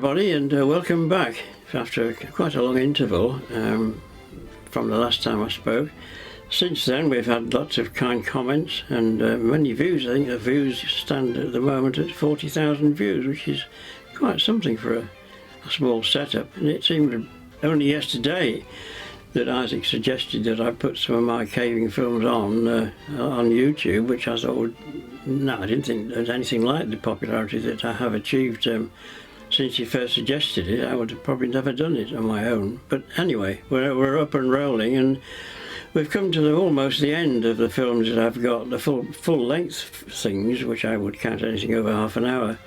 everybody, and welcome back after quite a long interval from the last time I spoke. Since then we've had lots of kind comments and many views. I think the views stand at the moment at 40,000 views, which is quite something for a small setup. And it seemed only yesterday that Isaac suggested that I put some of my caving films on YouTube, which I thought no, I didn't think there was anything like the popularity that I have achieved since he first suggested it. I would have probably never done it on my own. But anyway, we're up and rolling, and we've come to almost the end of the films that I've got, the full length things, which I would count anything over half an hour.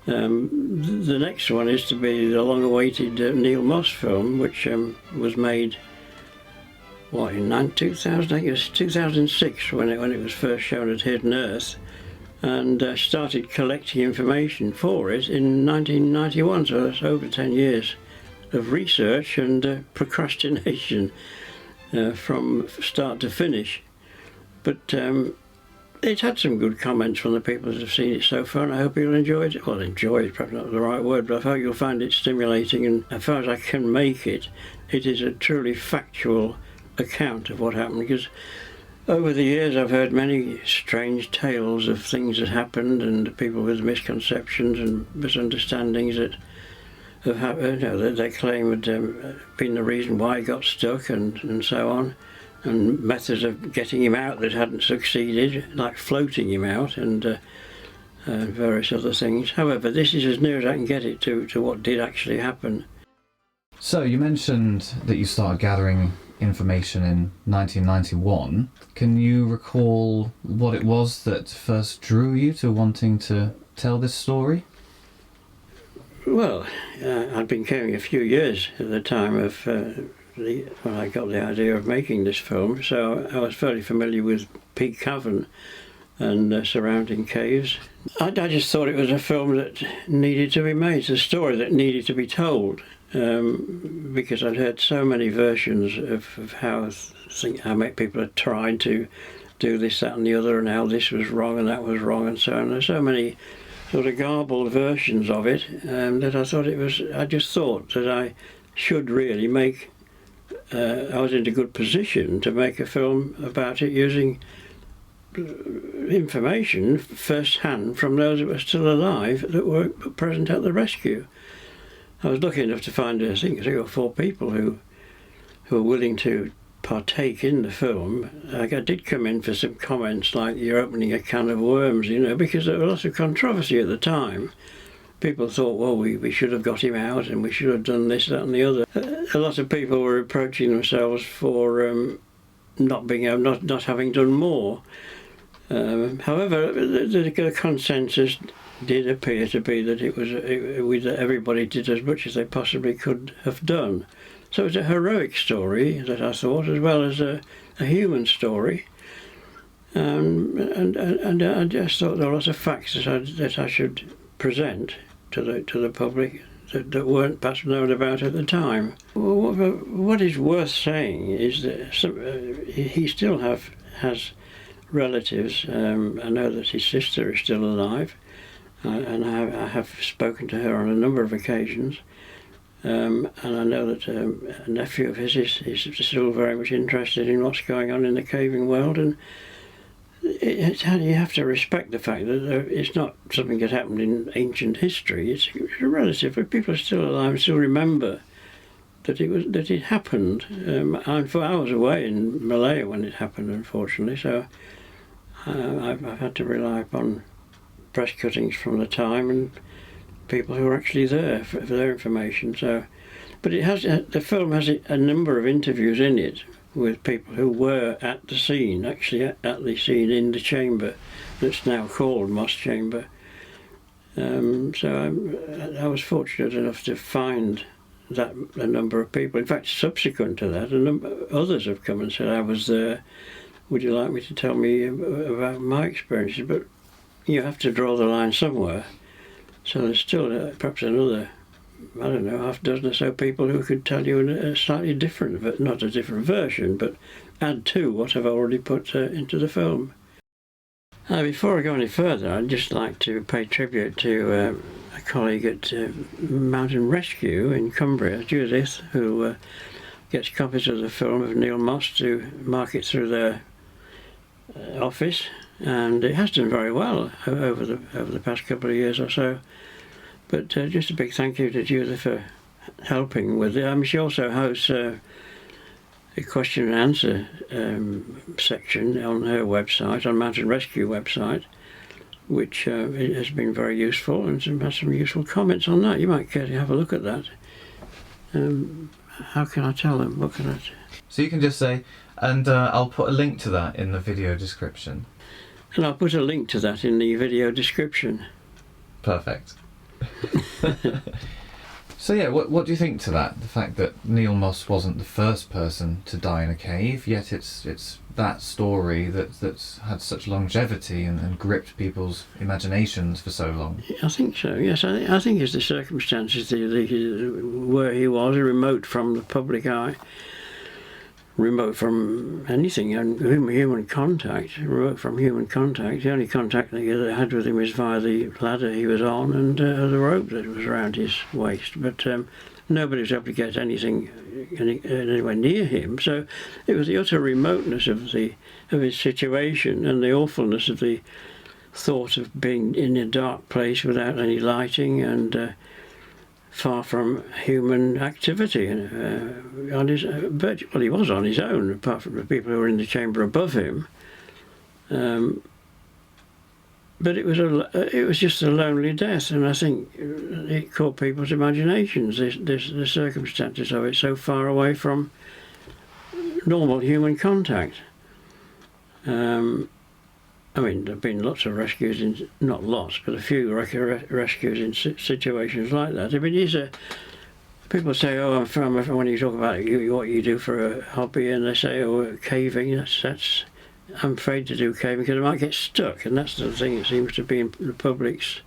The next one is to be the long-awaited Neil Moss film, which was made in 2000, I think it was 2006 when it was first shown at Hidden Earth, and started collecting information for it in 1991, so that's over 10 years of research and procrastination from start to finish. But it's had some good comments from the people that have seen it so far, and I hope you'll enjoy it. Well, enjoy is probably not the right word, but I hope you'll find it stimulating, and as far as I can make it, it is a truly factual account of what happened, because over the years I've heard many strange tales of things that happened and people with misconceptions and misunderstandings that have happened, that they claim had been the reason why he got stuck and so on, and methods of getting him out that hadn't succeeded, like floating him out and various other things. However, this is as near as I can get it to what did actually happen. So you mentioned that you started gathering information in 1991. Can you recall what it was that first drew you to wanting to tell this story? Well, I'd been caving a few years at the time of when I got the idea of making this film, so I was fairly familiar with Peak Cavern and surrounding caves. I just thought it was a film that needed to be made, it's a story that needed to be told. Because I'd heard so many versions of how people had tried to do this, that and the other, and how this was wrong and that was wrong and so on. There's so many sort of garbled versions of it that I just thought that I should really make, I was in a good position to make a film about it using information first hand from those that were still alive that were present at the rescue. I was lucky enough to find, I think, 3 or 4 people who were willing to partake in the film. I did come in for some comments like, you're opening a can of worms, because there was a lot of controversy at the time. People thought, well, we should have got him out and we should have done this, that and the other. A lot of people were reproaching themselves for not having done more. However, the consensus did appear to be that everybody did as much as they possibly could have done. So it's a heroic story that I thought, as well as a human story. And I just thought there were lots of facts that I should present to the public that weren't perhaps known about at the time. What is worth saying is that he still has relatives. I know that his sister is still alive. And I have spoken to her on a number of occasions, and I know that a nephew of his is still very much interested in what's going on in the caving world, and you have to respect the fact that it's not something that happened in ancient history. It's a relative, but people are still alive and still remember that it happened. I was away in Malaya when it happened, unfortunately, so I've had to rely upon press cuttings from the time and people who were actually there for their information. So, but the film has a number of interviews in it with people who were at the scene, actually at the scene in the chamber that's now called Moss Chamber. So I was fortunate enough to find a number of people. In fact, subsequent to that, others have come and said, I was there, would you like me to tell me about my experiences? But you have to draw the line somewhere. So there's still perhaps another, I don't know, half dozen or so people who could tell you a slightly different, not a different version, but add to what I've already put into the film. Before I go any further, I'd just like to pay tribute to a colleague at Mountain Rescue in Cumbria, Judith, who gets copies of the film of Neil Moss to market through their office, and it has done very well over the past couple of years or so. But just a big thank you to Judith for helping with it. She also hosts a question and answer section on her website, on Mountain Rescue website, which has been very useful, and has some useful comments on that. You might care to have a look at that. How can I tell them? What can I? So you can just say, and I'll put a link to that in the video description. And I'll put a link to that in the video description. Perfect. So yeah, what do you think to that? The fact that Neil Moss wasn't the first person to die in a cave, yet it's that story that's had such longevity and gripped people's imaginations for so long. I think so. Yes, I think it's the circumstances, where he was remote from the public eye, remote from anything, and human contact. Remote from human contact. The only contact that I had with him was via the ladder he was on and the rope that was around his waist. But nobody was able to get anything anywhere near him. So it was the utter remoteness of his situation and the awfulness of the thought of being in a dark place without any lighting and far from human activity. On his he was on his own, apart from the people who were in the chamber above him. But it was just a lonely death, and I think it caught people's imaginations. The circumstances of it, so far away from normal human contact. There have been lots of rescues, not lots, but a few rescues in situations like that. People say, "Oh, when you talk about what you do for a hobby," and they say, "Oh, caving, I'm afraid to do caving because I might get stuck," and that's the thing that seems to be in the public's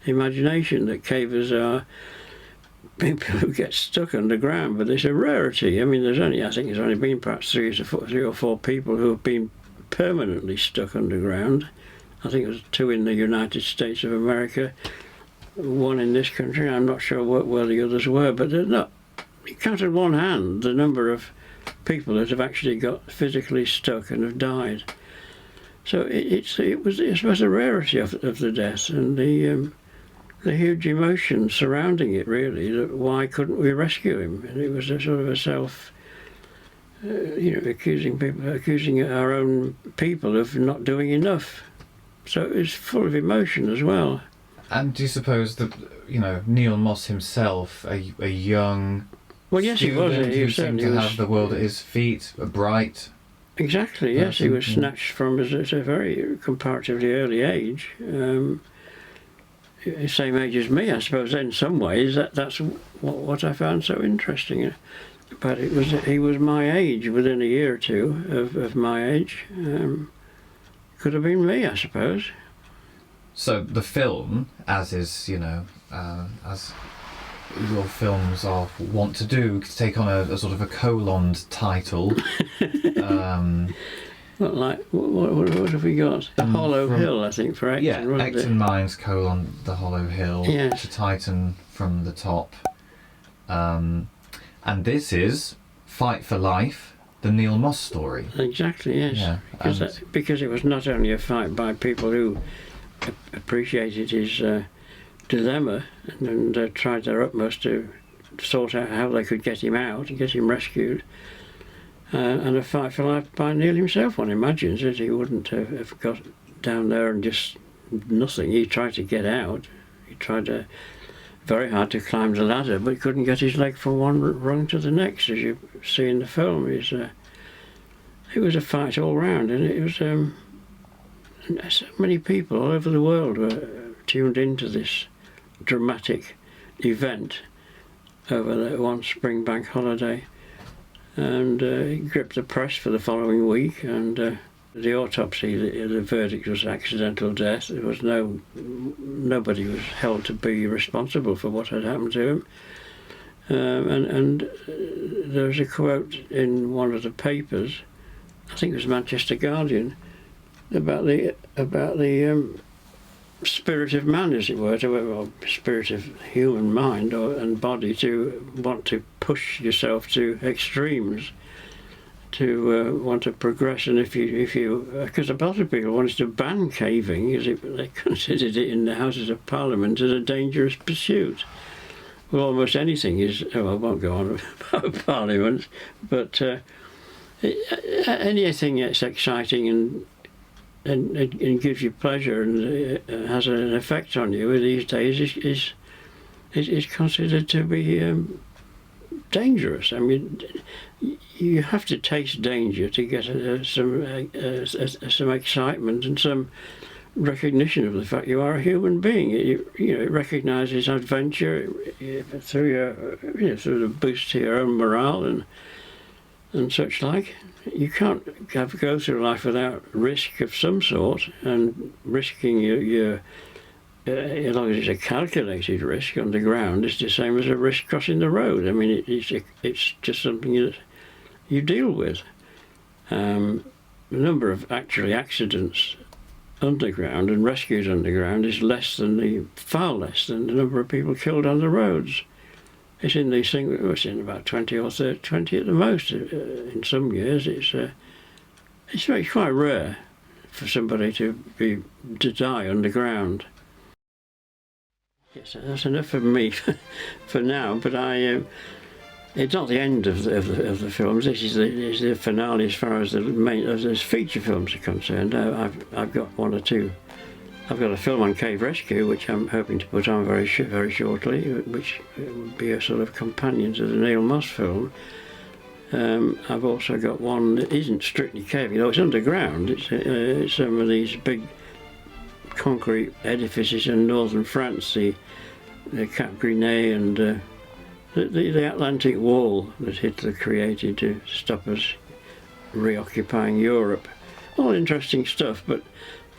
imagination, that cavers are people who get stuck underground. But it's a rarity. I think there's only been perhaps three or four people who have been permanently stuck underground. I think it was 2 in the United States of America, 1 in this country. I'm not sure where the others were, but they're not. You count on one hand the number of people that have actually got physically stuck and have died. So it was a rarity of the death, and the huge emotion surrounding it, really, that why couldn't we rescue him? And it was a sort of a accusing our own people of not doing enough. So it was full of emotion as well. And do you suppose that, Neil Moss himself, a young yes, he was. He seemed to have the world at his feet, bright. Exactly, yes. He was snatched from at a very comparatively early age. Same age as me, I suppose, in some ways. That's what I found so interesting. But he was my age, within a year or two of my age. Could have been me, I suppose. So the film, as is, as your films are wont to do, take on a sort of a colonned title. What have we got? The Hollow Hill, I think, for Acton. Yeah, Acton Mines, the Hollow Hill, yes. To Titan from the top. And this is Fight for Life, the Neil Moss story. Exactly, yes. Yeah, because it was not only a fight by people who appreciated his dilemma and tried their utmost to sort out how they could get him out and get him rescued, and a fight for life by Neil himself. One imagines that he wouldn't have got down there and just nothing. He tried to get out. He tried very hard to climb the ladder, but couldn't get his leg from one rung to the next, as you see in the film. It was a fight all round, and it was so many people all over the world were tuned into this dramatic event over the one spring bank holiday, and it gripped the press for the following week. And the autopsy, the verdict was accidental death. There was nobody was held to be responsible for what had happened to him. And there was a quote in one of the papers, I think it was Manchester Guardian, about the spirit of man, as it were, or spirit of human mind and body, to want to push yourself to extremes, to want to progress. And if you, because a lot of people wanted to ban caving, as they considered it in the Houses of Parliament as a dangerous pursuit. Well, almost anything is. Oh, I won't go on about Parliament, but anything that's exciting and gives you pleasure and has an effect on you these days is considered to be dangerous. I mean, you have to taste danger to get some excitement and some recognition of the fact you are a human being. It recognises adventure through sort of boost to your own morale and such like. You can't go through life without risk of some sort, and risking your as long as it's a calculated risk underground, it's the same as a risk crossing the road. I mean, it's just something that you deal with. The number of actually accidents underground and rescues underground is far less than the number of people killed on the roads. It's in these things. It's in about 20 or 30, 20 at the most. In some years, it's quite rare for somebody to die underground. Yes, that's enough for me for now. But it's not the end of the films. This is the finale as far as the feature films are concerned. I've got one or two. I've got a film on cave rescue, which I'm hoping to put on very shortly, which will be a sort of companion to the Neil Moss film. I've also got one that isn't strictly caving, though it's underground. It's some of these big concrete edifices in northern France, the Cap Gris-Nez and the Atlantic Wall that Hitler created to stop us reoccupying Europe. All interesting stuff, but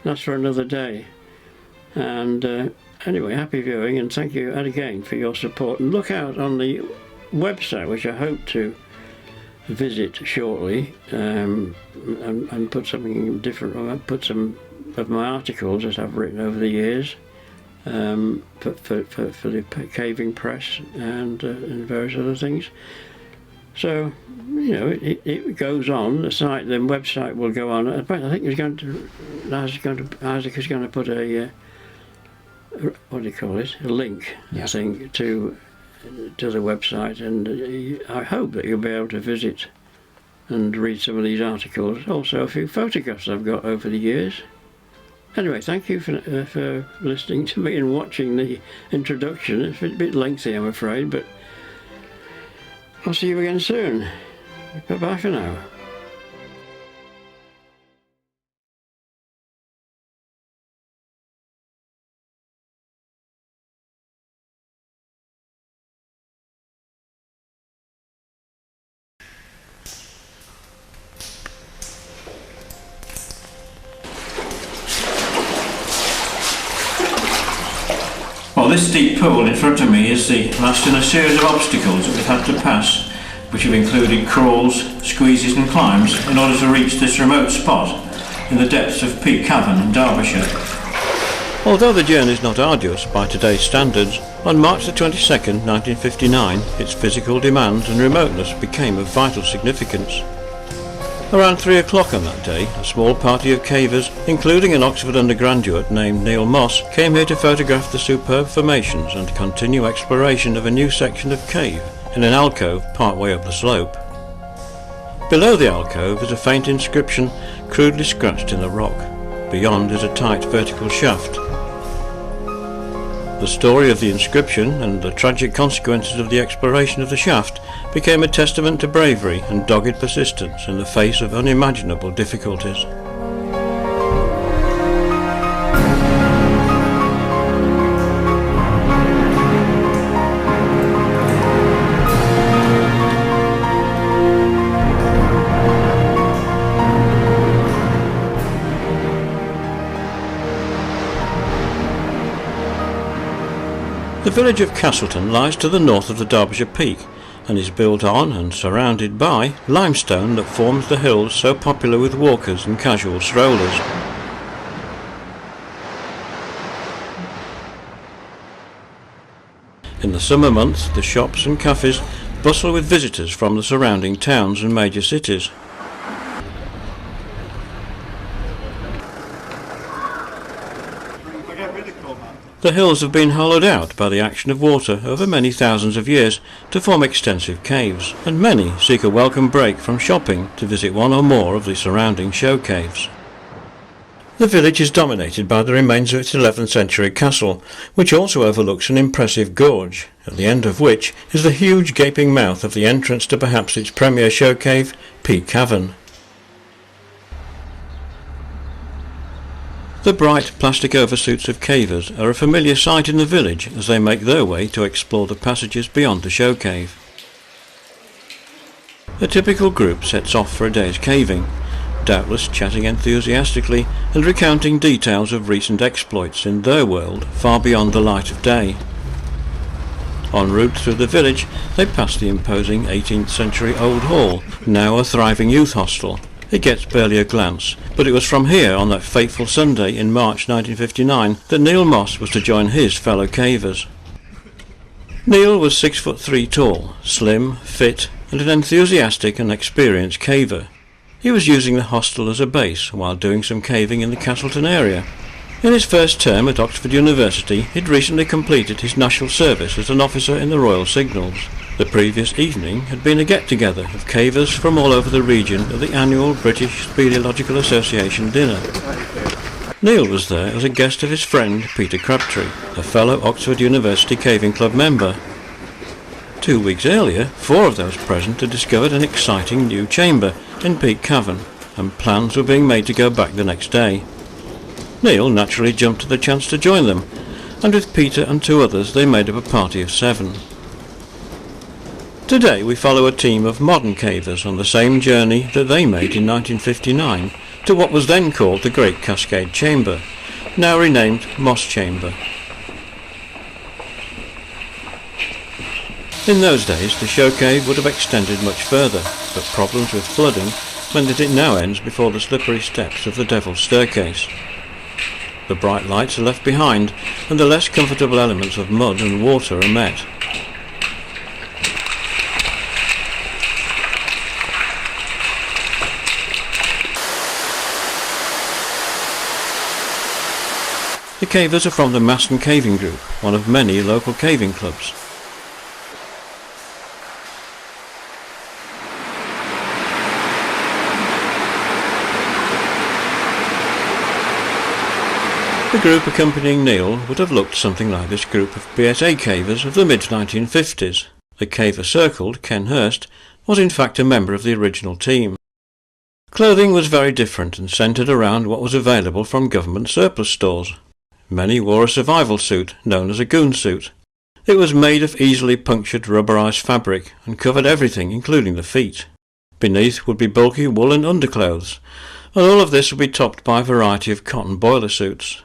that's for another day. And anyway, happy viewing, and thank you again for your support. And look out on the website, which I hope to visit shortly, and put something different. I'll put some of my articles that I've written over the years for the Caving Press and various other things. So, it goes on. The website will go on. I think Isaac is going to put a what do you call it? A link, yeah. I think, to the website, and I hope that you'll be able to visit and read some of these articles. Also, a few photographs I've got over the years. Anyway, thank you for listening to me and watching the introduction. It's a bit lengthy, I'm afraid, but I'll see you again soon. Bye-bye for now. Well, this deep pool in front of me is the last in a series of obstacles that we've had to pass, which have included crawls, squeezes and climbs in order to reach this remote spot in the depths of Peak Cavern in Derbyshire. Although the journey is not arduous by today's standards, on March the 22nd, 1959, its physical demands and remoteness became of vital significance. Around 3 o'clock on that day, a small party of cavers, including an Oxford undergraduate named Neil Moss, came here to photograph the superb formations and continue exploration of a new section of cave in an alcove partway up the slope. Below the alcove is a faint inscription crudely scratched in the rock. Beyond is a tight vertical shaft. The story of the inscription and the tragic consequences of the exploration of the shaft became a testament to bravery and dogged persistence in the face of unimaginable difficulties. The village of Castleton lies to the north of the Derbyshire Peak and is built on and surrounded by limestone that forms the hills so popular with walkers and casual strollers. In the summer months, the shops and cafes bustle with visitors from the surrounding towns and major cities. The hills have been hollowed out by the action of water over many thousands of years to form extensive caves, and many seek a welcome break from shopping to visit one or more of the surrounding show caves. The village is dominated by the remains of its 11th century castle, which also overlooks an impressive gorge, at the end of which is the huge gaping mouth of the entrance to perhaps its premier show cave, Peak Cavern. The bright plastic oversuits of cavers are a familiar sight in the village as they make their way to explore the passages beyond the show cave. A typical group sets off for a day's caving, doubtless chatting enthusiastically and recounting details of recent exploits in their world far beyond the light of day. En route through the village, they pass the imposing 18th century old hall, now a thriving youth hostel. It gets barely a glance, but it was from here on that fateful Sunday in March 1959 that Neil Moss was to join his fellow cavers. Neil was 6'3" tall, slim, fit, and an enthusiastic and experienced caver. He was using the hostel as a base while doing some caving in the Castleton area. In his first term at Oxford University, he'd recently completed his national service as an officer in the Royal Signals. The previous evening had been a get-together of cavers from all over the region at the annual British Speleological Association dinner. Neil was there as a guest of his friend Peter Crabtree, a fellow Oxford University Caving Club member. 2 weeks earlier, 4 of those present had discovered an exciting new chamber in Peak Cavern, and plans were being made to go back the next day. Neil naturally jumped at the chance to join them, and with Peter and 2 others they made up a party of 7. Today we follow a team of modern cavers on the same journey that they made in 1959 to what was then called the Great Cascade Chamber, now renamed Moss Chamber. In those days the show cave would have extended much further, but problems with flooding meant that it now ends before the slippery steps of the Devil's Staircase. The bright lights are left behind, and the less comfortable elements of mud and water are met. The cavers are from the Maston Caving Group, one of many local caving clubs. The group accompanying Neil would have looked something like this group of BSA cavers of the mid-1950s. The caver circled, Ken Hurst, was in fact a member of the original team. Clothing was very different and centred around what was available from government surplus stores. Many wore a survival suit, known as a goon suit. It was made of easily punctured rubberized fabric and covered everything, including the feet. Beneath would be bulky woolen underclothes, and all of this would be topped by a variety of cotton boiler suits.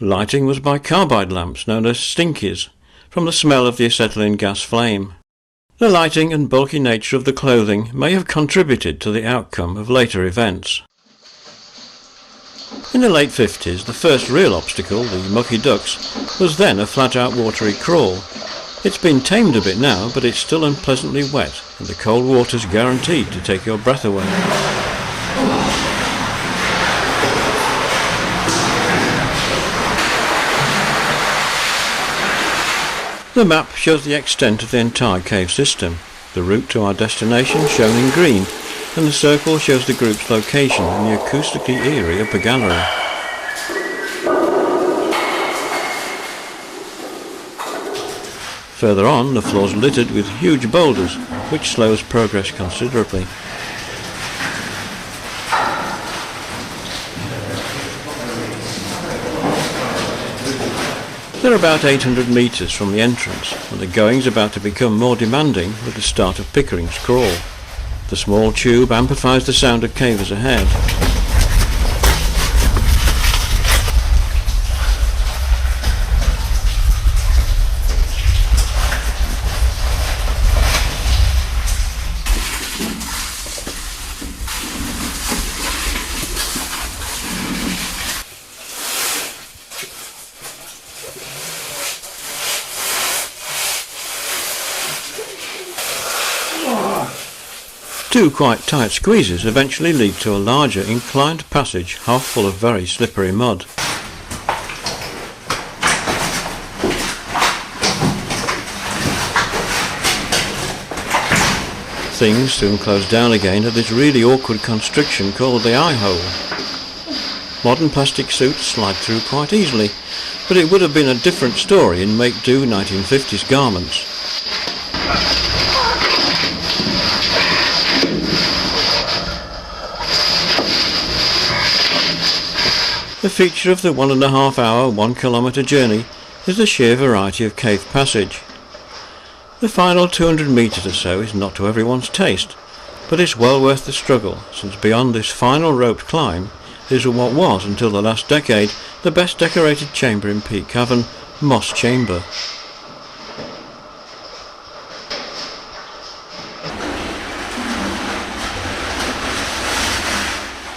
Lighting was by carbide lamps known as stinkies, from the smell of the acetylene gas flame. The lighting and bulky nature of the clothing may have contributed to the outcome of later events. In the late 50s, the first real obstacle, the mucky ducks, was then a flat-out watery crawl. It's been tamed a bit now, but it's still unpleasantly wet, and the cold water's guaranteed to take your breath away. The map shows the extent of the entire cave system, the route to our destination shown in green, and the circle shows the group's location in the acoustically eerie upper gallery. Further on, the floor's littered with huge boulders, which slows progress considerably. They're about 800 metres from the entrance, and the going's about to become more demanding with the start of Pickering's crawl. The small tube amplifies the sound of cavers ahead. Two quite tight squeezes eventually lead to a larger inclined passage half full of very slippery mud. Things soon close down again at this really awkward constriction called the eye hole. Modern plastic suits slide through quite easily, but it would have been a different story in make-do 1950s garments. The feature of the 1.5 hour, 1 kilometre journey is the sheer variety of cave passage. The final 200 metres or so is not to everyone's taste, but it's well worth the struggle, since beyond this final roped climb is what was, until the last decade, the best decorated chamber in Peak Cavern, Moss Chamber.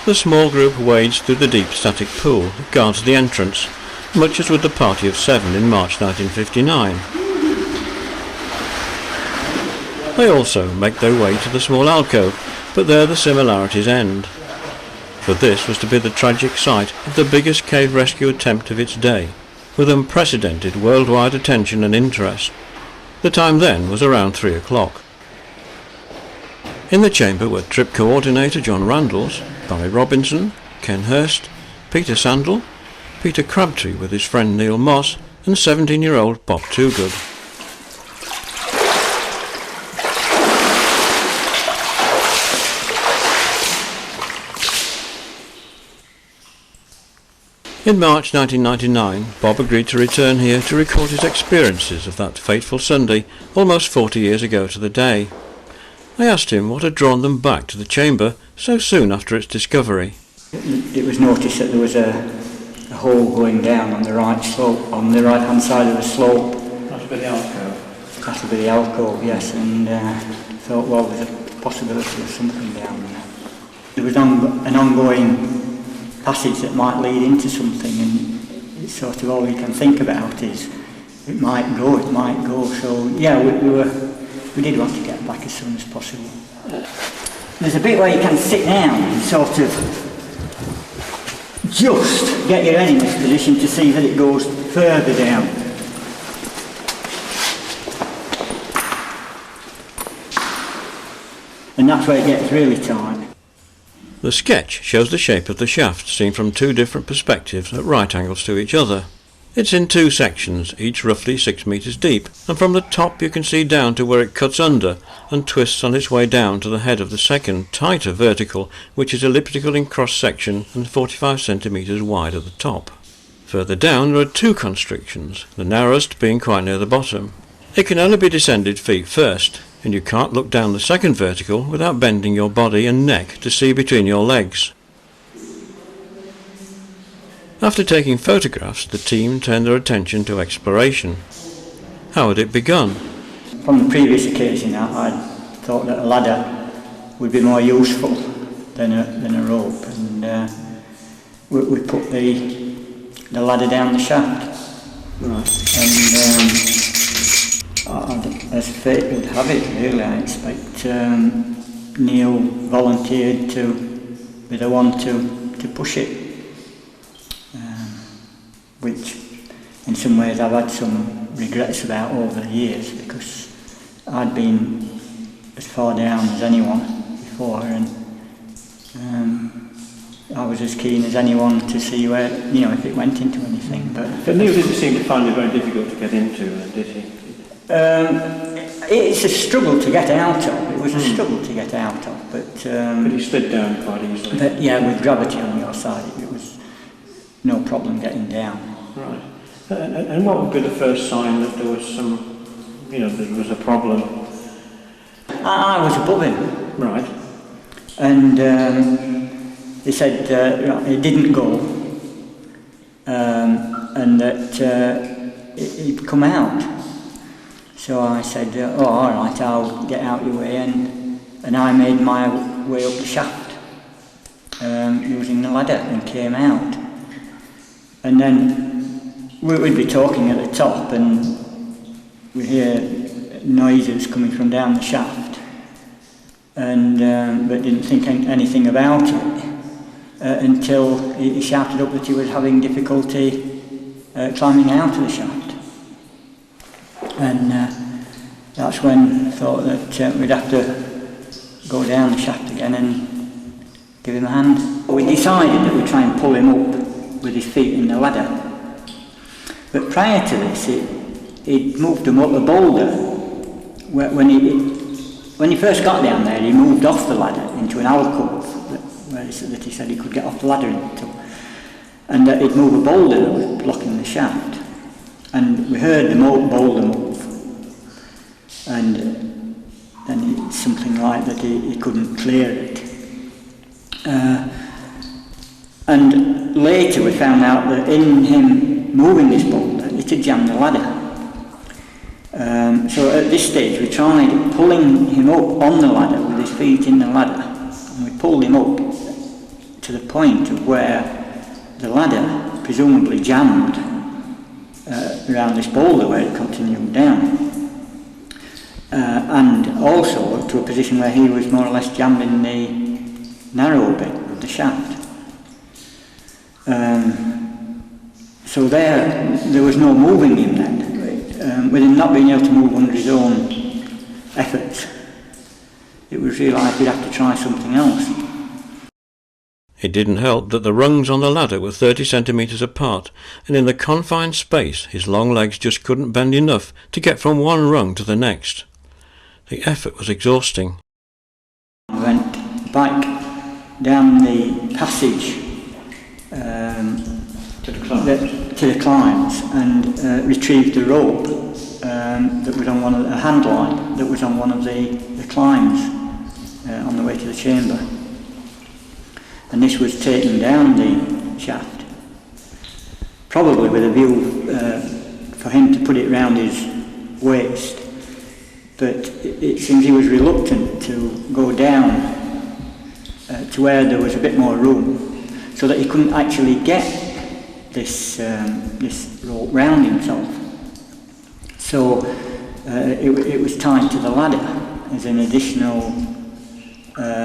The small group wades through the deep static pool that guards the entrance, much as with the party of 7 in March 1959. They also make their way to the small alcove, but there the similarities end. For this was to be the tragic site of the biggest cave rescue attempt of its day, with unprecedented worldwide attention and interest. The time then was around 3 o'clock. In the chamber were trip coordinator John Randalls, Barry Robinson, Ken Hurst, Peter Sandel, Peter Crabtree with his friend Neil Moss, and 17-year-old Bob Toogood. In March 1999, Bob agreed to return here to record his experiences of that fateful Sunday almost 40 years ago to the day. I asked him what had drawn them back to the chamber so soon after its discovery. It was noticed that there was a hole going down on the right slope, on the right hand side of the slope. That'll be the alcove. That'll be the alcove, yes, and thought, well, there's a possibility of something down there. There was an ongoing passage that might lead into something, and it's sort of all you can think about is it might go. So yeah, we did want to get back as soon as possible. There's a bit where you can sit down and sort of just get your head in this position to see that it goes further down. And that's where it gets really tight. The sketch shows the shape of the shaft seen from two different perspectives at right angles to each other. It's in two sections, each roughly 6 metres deep, and from the top you can see down to where it cuts under and twists on its way down to the head of the second, tighter vertical, which is elliptical in cross-section and 45 centimetres wide at the top. Further down there are two constrictions, the narrowest being quite near the bottom. It can only be descended feet first, and you can't look down the second vertical without bending your body and neck to see between your legs. After taking photographs, the team turned their attention to exploration. How had it begun? From the previous occasion, I thought that a ladder would be more useful than a rope, and we put the ladder down the shaft. Right. And as fate would have it, really, I expect Neil volunteered to be the one to push it. Which in some ways I've had some regrets about over the years, because I'd been as far down as anyone before, and I was as keen as anyone to see where, if it went into anything. But Neil didn't seem to find it very difficult to get into, did he? It's a struggle to get out of. It was a struggle to get out of, but he slid down quite easily. But yeah, with gravity on your side, it was no problem getting down. Right. And what would be the first sign that there was there was a problem? I was above him. Right. And he said it didn't go, and that it'd come out. So I said, all right, I'll get out your way, and I made my way up the shaft using the ladder and came out. And then we'd be talking at the top, and we'd hear noises coming from down the shaft. and but didn't think anything about it until he shouted up that he was having difficulty climbing out of the shaft. And that's when I thought that we'd have to go down the shaft again and give him a hand. We decided that we'd try and pull him up with his feet in the ladder. But prior to this, he'd moved him up a boulder. When he first got down there, he moved off the ladder into an alcove that he said he could get off the ladder into. And he'd move a boulder that was blocking the shaft. And we heard the boulder move. And then it's something like that he couldn't clear it. And later we found out that in him moving this boulder, it had jammed the ladder. So at this stage we tried pulling him up on the ladder with his feet in the ladder, and we pulled him up to the point of where the ladder presumably jammed around this boulder where it continued down, and also to a position where he was more or less jammed in the narrow bit of the shaft. So there was no moving him then. With him not being able to move under his own efforts, it was realised we'd have to try something else. It didn't help that the rungs on the ladder were 30 centimetres apart, and in the confined space his long legs just couldn't bend enough to get from one rung to the next. The effort was exhausting. We went back down the passage to the climbs and retrieved the rope that was on a hand line that was on one of the climbs on the way to the chamber. And this was taking down the shaft, probably with a view for him to put it round his waist, but it seems he was reluctant to go down to where there was a bit more room, so that he couldn't actually get this rope round himself. So it was tied to the ladder as an additional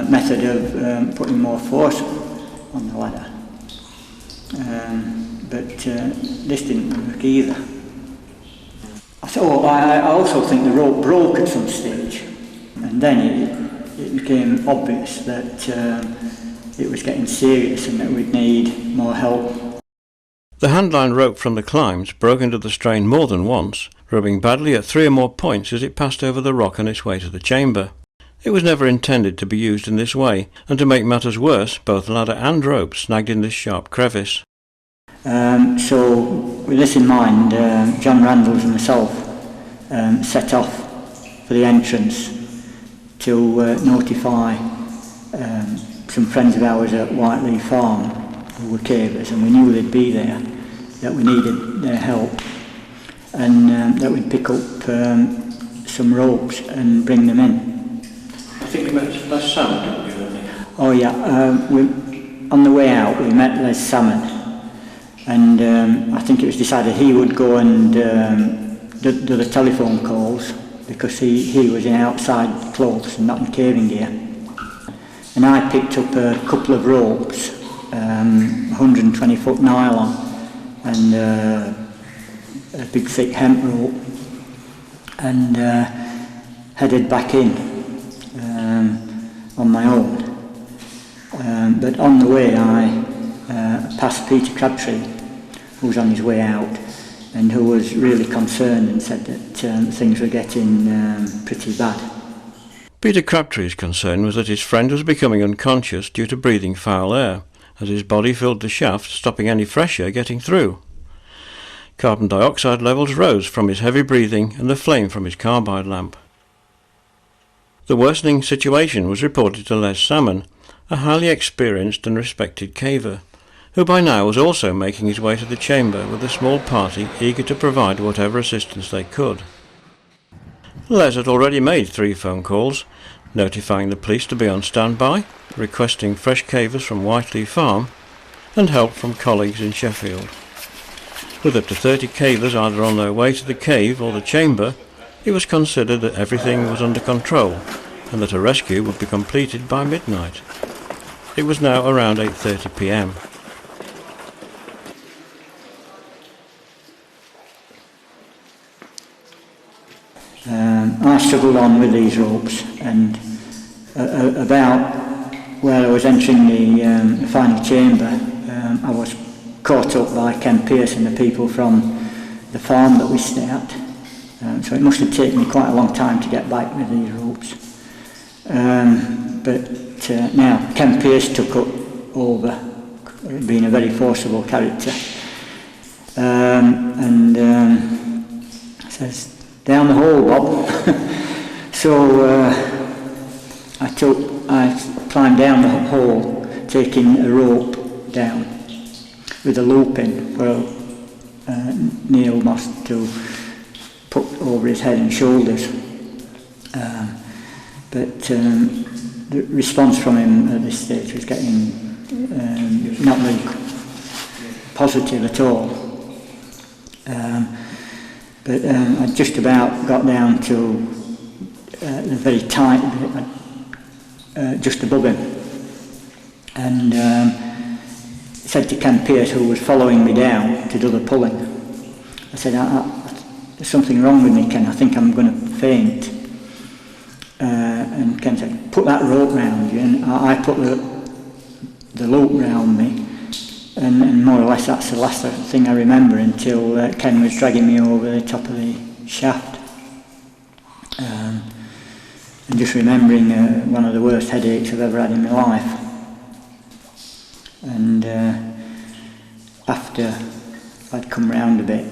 method of putting more force on the ladder. But this didn't work either. So I also think the rope broke at some stage, and then it became obvious that it was getting serious and that we'd need more help. The handline rope from the climbs broke under the strain more than once, rubbing badly at 3 or more points as it passed over the rock on its way to the chamber. It was never intended to be used in this way, and to make matters worse, both ladder and rope snagged in this sharp crevice. So with this in mind, John Randalls and myself set off for the entrance to notify some friends of ours at Whiteley Farm who were cavers, and we knew they'd be there, that we needed their help, and that we'd pick up some ropes and bring them in. I think we met Les Salmon, didn't you? Oh yeah, on the way out we met Les Salmon, and I think it was decided he would go and do the telephone calls, because he was in outside clothes and not in caving gear. And I picked up a couple of ropes, 120 foot nylon and a big thick hemp rope, and headed back in on my own. But on the way I passed Peter Crabtree, who was on his way out and who was really concerned and said that things were getting pretty bad. Peter Crabtree's concern was that his friend was becoming unconscious due to breathing foul air, as his body filled the shaft, stopping any fresh air getting through. Carbon dioxide levels rose from his heavy breathing and the flame from his carbide lamp. The worsening situation was reported to Les Salmon, a highly experienced and respected caver, who by now was also making his way to the chamber with a small party eager to provide whatever assistance they could. Les had already made 3 phone calls, notifying the police to be on standby, requesting fresh cavers from Whiteley Farm, and help from colleagues in Sheffield. With up to 30 cavers either on their way to the cave or the chamber, it was considered that everything was under control, and that a rescue would be completed by midnight. It was now around 8:30 p.m. I struggled on with these ropes, and about where I was entering the final chamber, I was caught up by Ken Pearce and the people from the farm that we stayed at. So it must have taken me quite a long time to get back with these ropes. But now Ken Pearce took over, being a very forcible character, and says, "Down the hole, Bob." So I climbed down the hole, taking a rope down with a loop in for Neil Moss to put over his head and shoulders. But the response from him at this stage was getting not very positive at all. But I just about got down to the very tight bit, just above him, and said to Ken Pearce, who was following me down, to do the pulling. I said, "There's something wrong with me, Ken. I think I'm going to faint." And Ken said, "Put that rope round you," and I put the loop round me, and more or less that's the last thing I remember until Ken was dragging me over the top of the shaft. And just remembering one of the worst headaches I've ever had in my life. And after I'd come round a bit,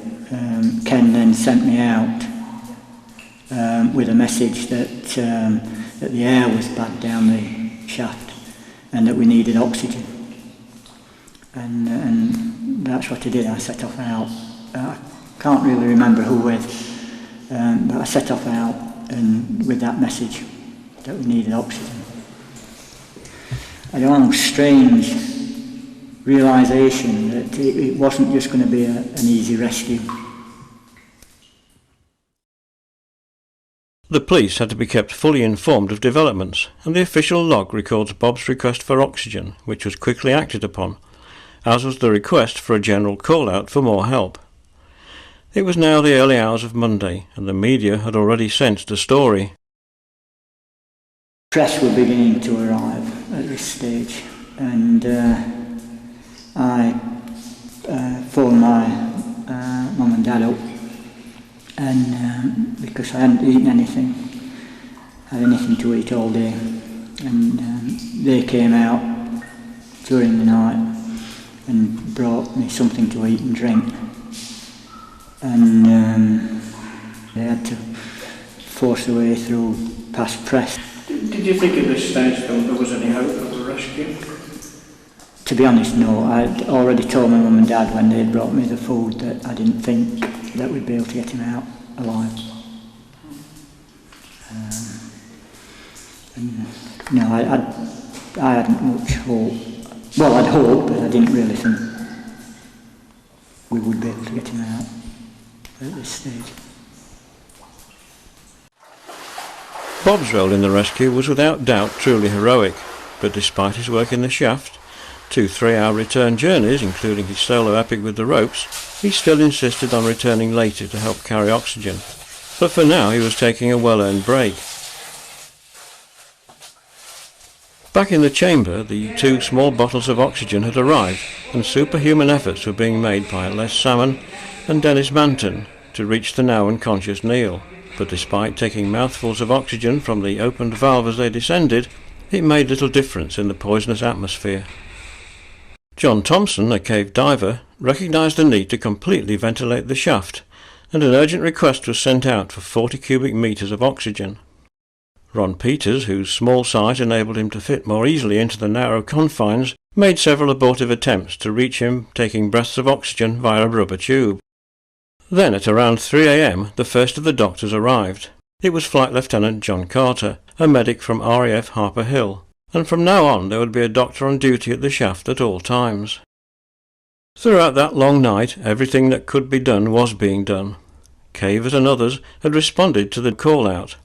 Ken then sent me out with a message that the air was bad down the shaft and that we needed oxygen. And that's what I did. I set off out. I can't really remember who with, but I set off out and with that message that we needed oxygen. I had a long, strange realisation that it wasn't just going to be an easy rescue. The police had to be kept fully informed of developments, and the official log records Bob's request for oxygen, which was quickly acted upon, as was the request for a general call-out for more help. It was now the early hours of Monday, and the media had already sensed the story. Press were beginning to arrive at this stage, and I phoned my mum and dad up, and because I hadn't eaten anything, had anything to eat all day, and they came out during the night and brought me something to eat and drink, and they had to force their way through past press. Did you think at this stage though there was any hope of a rescue? To be honest, no. I'd already told my mum and dad when they had brought me the food that I didn't think that we'd be able to get him out alive. No, I hadn't much hope. Well, I'd hoped, but I didn't really think we would be able to get him out at this stage. Bob's role in the rescue was without doubt truly heroic, but despite his work in the shaft, 2 3-hour return journeys, including his solo epic with the ropes, he still insisted on returning later to help carry oxygen. But for now he was taking a well-earned break. Back in the chamber, the 2 small bottles of oxygen had arrived, and superhuman efforts were being made by Les Salmon and Dennis Manton to reach the now unconscious Neil. But despite taking mouthfuls of oxygen from the opened valve as they descended, it made little difference in the poisonous atmosphere. John Thompson, a cave diver, recognised the need to completely ventilate the shaft, and an urgent request was sent out for 40 cubic metres of oxygen. Ron Peters, whose small size enabled him to fit more easily into the narrow confines, made several abortive attempts to reach him, taking breaths of oxygen via a rubber tube. Then at around 3 a.m. the first of the doctors arrived. It was Flight Lieutenant John Carter, a medic from RAF Harper Hill, and from now on there would be a doctor on duty at the shaft at all times. Throughout that long night everything that could be done was being done. Cavers and others had responded to the call-out.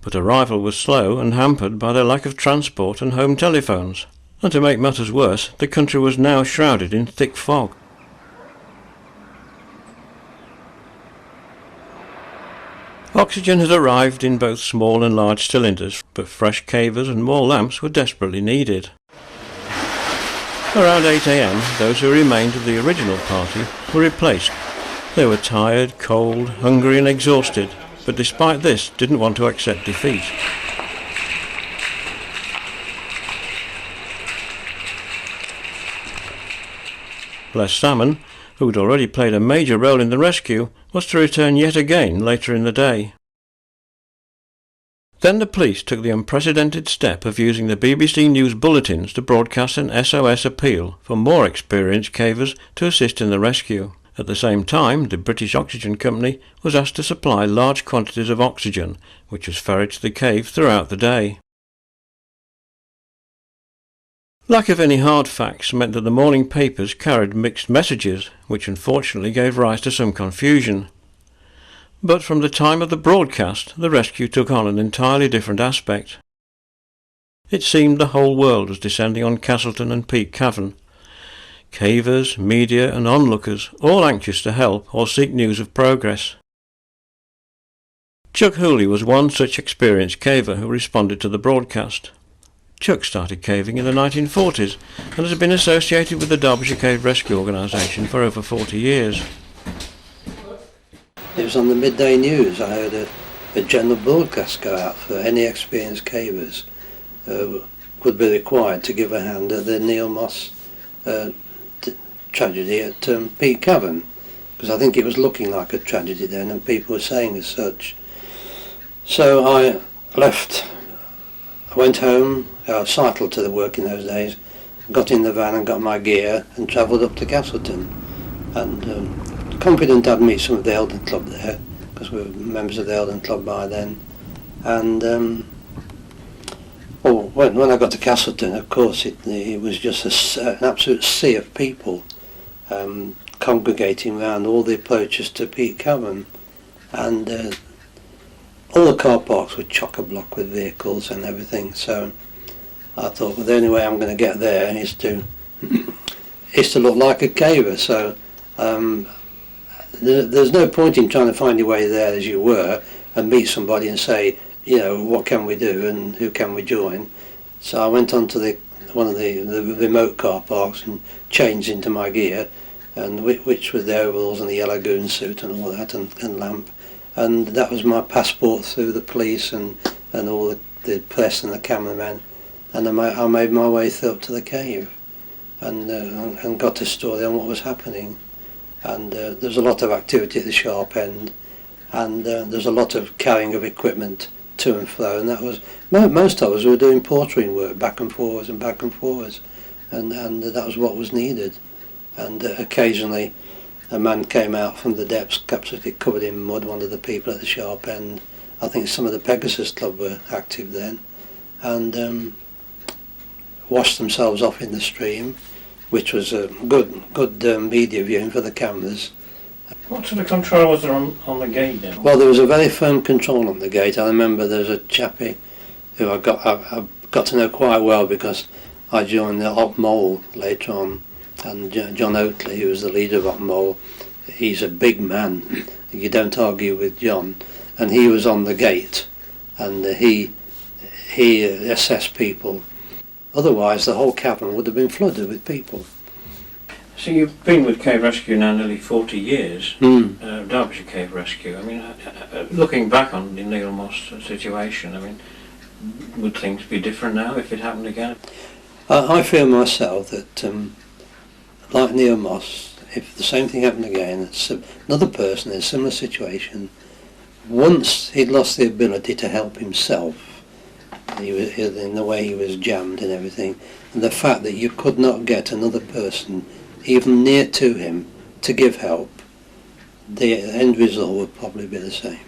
but arrival was slow and hampered by the lack of transport and home telephones. And to make matters worse, the country was now shrouded in thick fog. Oxygen had arrived in both small and large cylinders, but fresh cavers and more lamps were desperately needed. Around 8 a.m, those who remained of the original party were replaced. They were tired, cold, hungry and exhausted, but despite this didn't want to accept defeat. Les Salmon, who had already played a major role in the rescue, was to return yet again later in the day. Then the police took the unprecedented step of using the BBC News bulletins to broadcast an SOS appeal for more experienced cavers to assist in the rescue. At the same time, the British Oxygen Company was asked to supply large quantities of oxygen, which was ferried to the cave throughout the day. Lack of any hard facts meant that the morning papers carried mixed messages, which unfortunately gave rise to some confusion. But from the time of the broadcast, the rescue took on an entirely different aspect. It seemed the whole world was descending on Castleton and Peak Cavern. Cavers, media and onlookers, all anxious to help or seek news of progress. Chuck Hooley was one such experienced caver who responded to the broadcast. Chuck started caving in the 1940s and has been associated with the Derbyshire Cave Rescue Organisation for over 40 years. It was on the midday news. I heard a general broadcast go out for any experienced cavers would be required to give a hand at the Neil Moss tragedy at Peak Cavern, because I think it was looking like a tragedy then and people were saying as such. So I left, I went home, I cycled to the work in those days, got in the van and got my gear and travelled up to Castleton, and confident I'd meet some of the Eldon Club there, because we were members of the Eldon Club by then. And when I got to Castleton, of course, it was just an absolute sea of people congregating around all the approaches to Peak Cavern, and all the car parks were chock-a-block with vehicles and everything. So I thought, well, the only way I'm going to get there is to look like a caver. So there's no point in trying to find your way there as you were and meet somebody and say, you know, what can we do and who can we join? So I went on to one of the remote car parks and changed into my gear, and which was the overalls and the yellow goon suit and all that, and lamp, and that was my passport through the police and all the press and the cameramen, and I made my way up to the cave, and got a story on what was happening, and there's a lot of activity at the sharp end, and there's a lot of carrying of equipment to and fro, and that was most of us were doing portering work back and forwards, and that was what was needed. And occasionally a man came out from the depths absolutely covered in mud, one of the people at the sharp end. I think some of the Pegasus Club were active then, and washed themselves off in the stream, which was a good media viewing for the cameras. What sort of control was there on the gate then? Well, there was a very firm control on the gate. I remember there was a chappie who I got to know quite well, because I joined the Op Mole later on, and John Oatley, who was the leader of Op Mole, he's a big man, you don't argue with John, and he was on the gate, and he assessed people. Otherwise the whole cavern would have been flooded with people. So you've been with Cave Rescue now nearly 40 years, Derbyshire Cave Rescue. I mean, looking back on the Neil Moss situation, I mean, would things be different now if it happened again? I feel myself that, like Neil Moss, if the same thing happened again, another person in a similar situation, once he'd lost the ability to help himself, he was in the way he was jammed and everything, and the fact that you could not get another person even near to him to give help, the end result would probably be the same.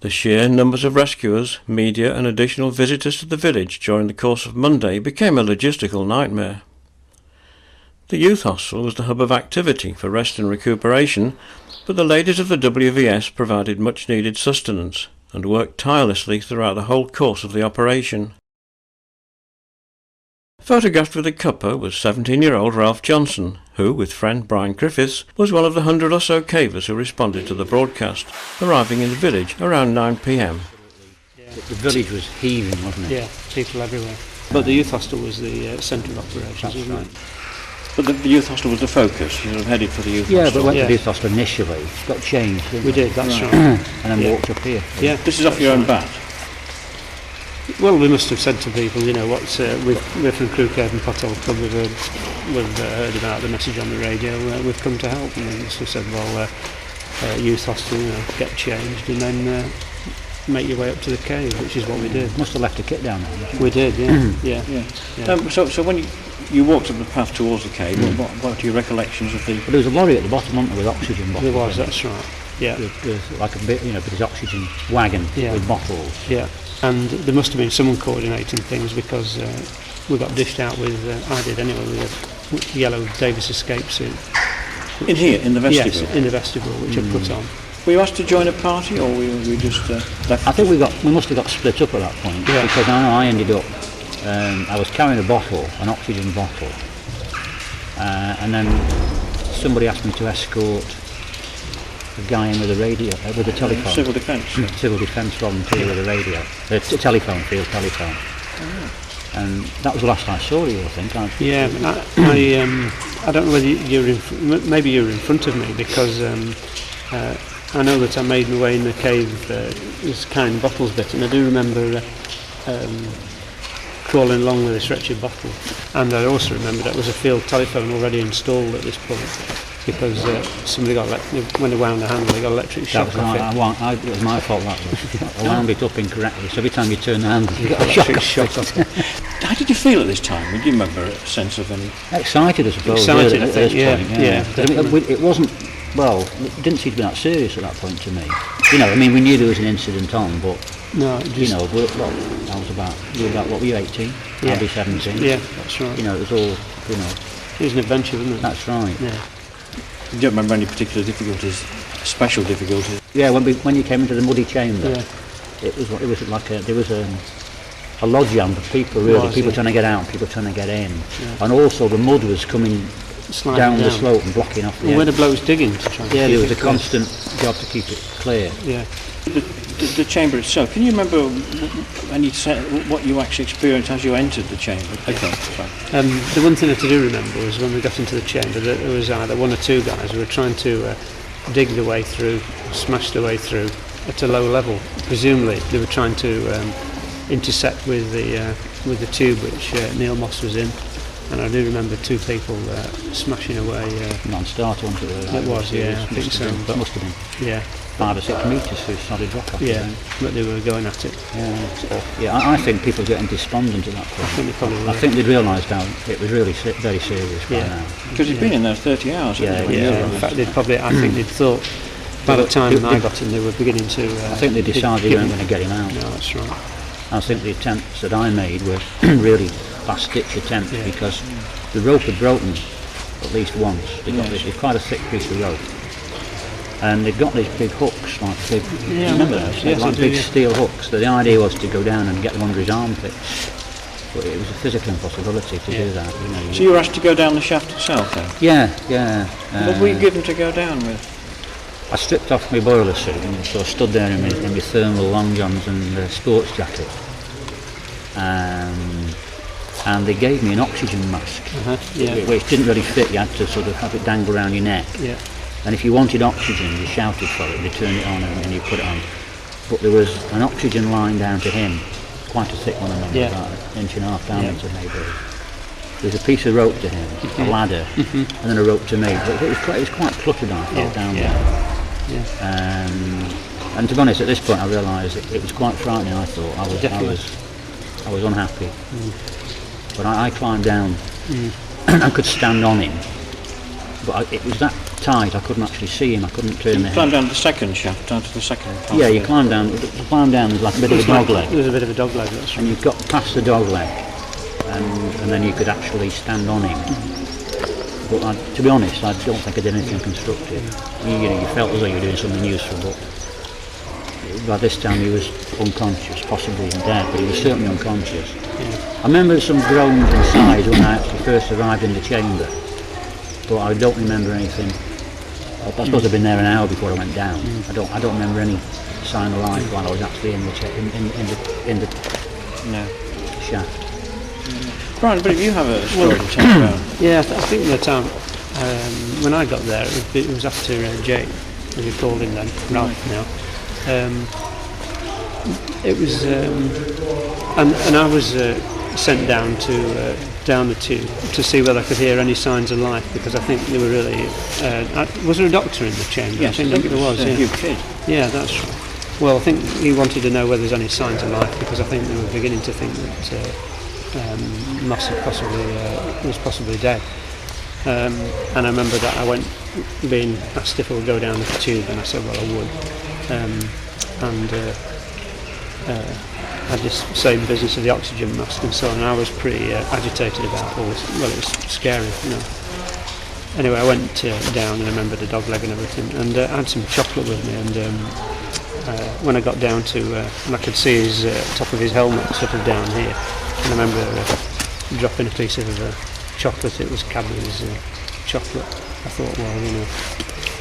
The sheer numbers of rescuers, media and additional visitors to the village during the course of Monday became a logistical nightmare. The youth hostel was the hub of activity for rest and recuperation, But the ladies of the WVS provided much needed sustenance and worked tirelessly throughout the whole course of the operation. Photographed with a cuppa was 17-year-old Ralph Johnson, who, with friend Brian Griffiths, was one of the 100 or so cavers who responded to the broadcast, arriving in the village around 9 p.m. The village was heaving, wasn't it? Yeah, people everywhere. But the youth hostel was the centre of operations, wasn't it? But the youth hostel was the focus. You were headed for the youth Yeah, hostel. but went Yeah. to the youth hostel initially, got changed, didn't We did, that's right. and then Yeah. walked up here. Yeah. This is off your own bat. Well, we must have said to people, you know, we're from Crew Cavern Pothole Club, we've heard about the message on the radio, we've come to help, and they must have said, well, youth hostel, you know, get changed, and then make your way up to the cave, which is what we did. Must have left a kit down there. Mustn't We did, yeah. Yeah. So when you walked up the path towards the cave, what are your recollections of the... But there was a lorry at the bottom, wasn't there, with oxygen bottles. There was, in it. that's right. Yeah, There's like a bit, you know, bit of oxygen wagon Yeah. with bottles. yeah. And there must have been someone coordinating things because we got dished out with, I did anyway, with a yellow Davis escape suit. In here, in the vestibule? Yes, in the vestibule, which I put on. Were you asked to join a party, or were you just left? I think we must have got split up at that point, Yeah. because I ended up, I was carrying a bottle, an oxygen bottle, and then somebody asked me to escort a guy in with a radio, with a telephone. Civil defence. Civil defence volunteer with a radio, a telephone, field telephone. And that was the last I saw you, I think. Yeah, I don't know whether maybe you were in front of me because I know that I made my way in the cave, was carrying bottles a bit, and I do remember crawling along with a stretcher bottle. And I also remember that was a field telephone already installed at this point because somebody when they wound the handle, they got electric shock off it. It was my fault, that was. I wound it up incorrectly, so every time you turn the handle, you got a shock off it. How did you feel at this time? Do you remember a sense of any... Excited, I suppose. Excited, really, I think, at this point, yeah, But I mean, it wasn't, well, it didn't seem to be that serious at that point to me. You know, I mean, we knew there was an incident on, but, No, you know, I was about, what were you, 18? Yeah. I'll be 17. Yeah, that's right. You know, it was all, you know, It was an adventure, wasn't it? that's right. Yeah. You don't remember any particular difficulties, special difficulties? Yeah, when you came into the muddy chamber, Yeah. it was like there was a logjam of people, really, people trying to get out, people trying to get in, and also the mud was coming Sliding down the slope and blocking off the Well, where edge. the blokes digging to try and Yeah, keep there was it a clear. constant job to keep it clear. Yeah. The chamber itself, can you remember what you actually experienced as you entered the chamber? Okay, fine. The one thing that I do remember was when we got into the chamber that there was either one or two guys who were trying to dig their way through, smash their way through at a low level. Presumably they were trying to intersect with the tube which Neil Moss was in. And I do remember two people smashing away. Non-starter, wasn't it? It was, yeah, I think so. That must have been Yeah, 5 or 6 metres through solid rock. yeah, but they were going at it. I think people were getting despondent at that point. I think they probably were. I think they'd realised how it was really very serious by Yeah. now. Because you've been in there 30 hours, haven't you, when you Yeah, arrived? in fact, they'd probably. I think they'd thought. By the time I got in, they were beginning to. I think they decided they weren't going to get him out. No, that's right. I think the attempts that I made were really last-ditch attempts because the rope had broken at least once. They got this, it's quite a thick piece of rope, and they'd got these big hooks, like big. Yeah, remember those? yes, Like I do, big yeah. steel hooks. So the idea was to go down and get them under his armpits, but it was a physical impossibility to do that. You know. So you were asked to go down the shaft itself then? Yeah. What were you given to go down with? I stripped off my boiler suit and so I stood there in my thermal long johns and sports jacket. And they gave me an oxygen mask, Yeah. which didn't really fit. You had to sort of have it dangle around your neck. Yeah. And if you wanted oxygen, you shouted for it, they turned it on and you put it on. But there was an oxygen line down to him, quite a thick one, I remember, Yeah. about an inch and a half diameter maybe. There's a piece of rope to him, a ladder, and then a rope to me. But it was quite cluttered, I felt, down there. Yeah. And to be honest, at this point I realised it was quite frightening. I thought I was unhappy, but I climbed down and could stand on him. But it was that tight I couldn't actually see him. I couldn't turn You the climbed head. down the second shaft, down to the second part. Yeah, you climb down. To climb down is like a bit of a dog leg, There was a bit of a dog leg, that's right. and you got past the dog leg, and then you could actually stand on him. But to be honest, I don't think I did anything constructive. You felt as though you were doing something useful, but by this time he was unconscious, possibly even dead, but he was certainly unconscious. I remember some groans inside when I actually first arrived in the chamber, but I don't remember anything. I suppose I'd been there an hour before I went down. I don't remember any sign of life while I was actually in the shaft. Brian, but if you have a story to tell about... Yeah, I think the time when I got there, it was after Jake, as you called him then, Ralph now. It was, and I was sent down to down the tube to see whether I could hear any signs of life, because I think they were really. Was there a doctor in the chamber? Yes, I think there was. Yeah. You kid. Yeah, that's right. Well, I think he wanted to know whether there's any signs of life, because I think they were beginning to think that Moss had was possibly dead. And I remember that I went being asked if I would go down the tube, and I said, well, I would. I had this same business of the oxygen mask and so on, and I was pretty agitated about all this. Well, it was scary, you know. Anyway, I went down, and I remember the dog leg and everything, and I had some chocolate with me, and when I got down to, and I could see his top of his helmet sort of down here, and I remember dropping a piece of chocolate. It was Cadbury's chocolate. I thought, well, you know,